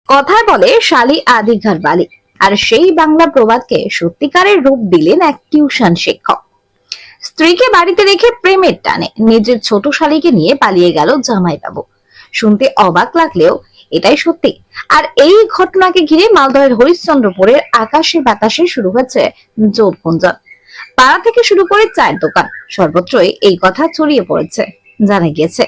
কথায় বলে শালী আদি ঘর বালি, আর সেই বাংলা প্রবাদকে সত্যিকারের রূপ দিলেন এক টিউশন শিক্ষক। স্ত্রীকে বাড়িতে রেখে প্রেমের টানে নিজের ছোট শালীকে নিয়ে পালিয়ে গেল জামাইবাবু। শুনতে অবাক লাগলেও এটাই সত্যি। আর এই ঘটনাকে ঘিরে মালদহের হরিশ্চন্দ্রপুরের আকাশে বাতাসে শুরু হয়েছে জোর গুঞ্জন। পাড়া থেকে শুরু করে চায়ের দোকান সর্বত্রই এই কথা ছড়িয়ে পড়েছে। জানা গিয়েছে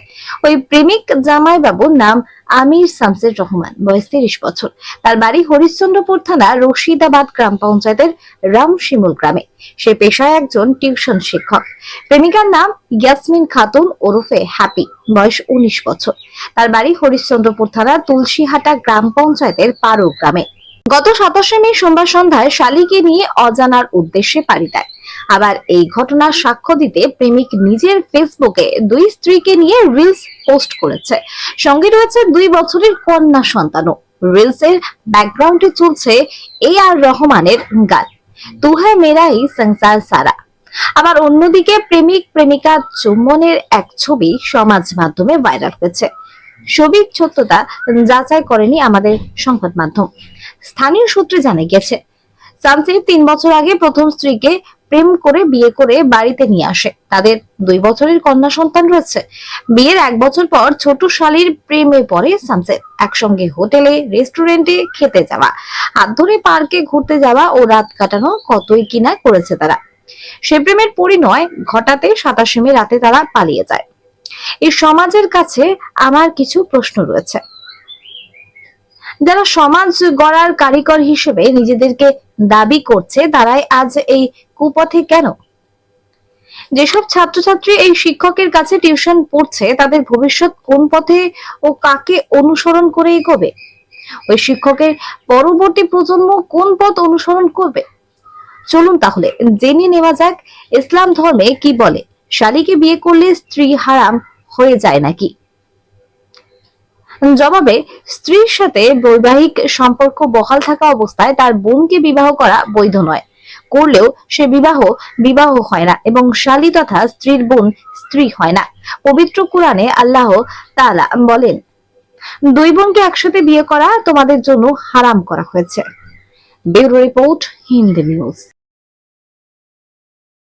ওই প্রেমিক জামাইবাবুর নাম আমির শামসুর রহমান, বয়স 30 বছর। তার বাড়ি হরিশ্চন্দ্রপুর থানা রশিদাবাদ গ্রাম পঞ্চায়েতের রামশিমুল গ্রামে। সে পেশায় একজন টিউশন শিক্ষক। প্রেমিকার নাম ইয়াসমিন খাতুন ওরফে হ্যাপি, বয়স 19 বছর। তার বাড়ি হরিশ্চন্দ্রপুর থানার তুলসীহাটা গ্রাম পঞ্চায়েতের পারো গ্রামে। গত 27 মে সোমবার সন্ধ্যায় শালীকে নিয়ে অজানার উদ্দেশ্যে পাড়ি দেয়। আবার এই ঘটনার সাক্ষ্য দিতে প্রেমিক নিজের ফেসবুকে দুই স্ত্রীকে নিয়ে রিলস পোস্ট করেছে। সঙ্গে রয়েছে 2 বছরের কন্যা সন্তানও। রিলস এর ব্যাকগ্রাউন্ডে চলছে এ আর রহমানের গান তু হ্যায় মেরা হি সংসার সারা। আবার অন্যদিকে প্রেমিক প্রেমিকা চুম্বনের এক ছবি সমাজ মাধ্যমে ভাইরাল হয়েছে। ছবির সত্যতা যাচাই করেনি আমাদের সংবাদ মাধ্যম। স্থানীয় সূত্রে জানা গেছে, শামসুর 3 বছর আগে প্রথম স্ত্রীকে প্রেম করে বিয়ে করে বাড়িতে নিয়ে আসে। তাদের 2 বছরের কন্যা সন্তান রয়েছে। বিয়ের 1 বছর পর ছোট শালীর প্রেমে পড়ে শামসুর। একসঙ্গে হোটেলে রেস্টুরেন্টে খেতে যাওয়া, হাত ধরে পার্কে ঘুরতে যাওয়া ও রাত কাটানো কতই কিনা করেছে তারা। সে প্রেমের পরিণয় ঘটাতে 27 মে রাতে তারা পালিয়ে যায়। এই সমাজের কাছে আমার কিছু প্রশ্ন রয়েছে। যারা সমাজ গড়ার কারিগর হিসেবে নিজেদেরকে দাবি করছে, তারাই আজ এই কুপথে কেন? যেসব ছাত্রছাত্রী এই শিক্ষকের কাছে টিউশন পড়ছে, তাদের ভবিষ্যৎ কোন পথে ও কাকে অনুসরণ করে এগোবে? ওই শিক্ষকের পরবর্তী প্রজন্ম কোন পথ অনুসরণ করবে? চলুন তাহলে জেনে নেওয়া যাক ইসলাম ধর্মে কি বলে। শালীকে বিয়ে করলে স্ত্রী হারাম হয়ে যায় নাকি? জবাবে, স্ত্রীর সাথে বৈবাহিক সম্পর্ক বহাল থাকা অবস্থায় তার বোনকে বিবাহ করা বৈধ নয়। করলেও সে বিবাহ হয় না এবং শালী তথা স্ত্রীর বোন স্ত্রী হয় না। পবিত্র কোরআনে আল্লাহ তাআলা বলেন, 2 বোনকে একসাথে বিয়ে করা তোমাদের জন্য হারাম করা হয়েছে। Bureau report, Hindi news.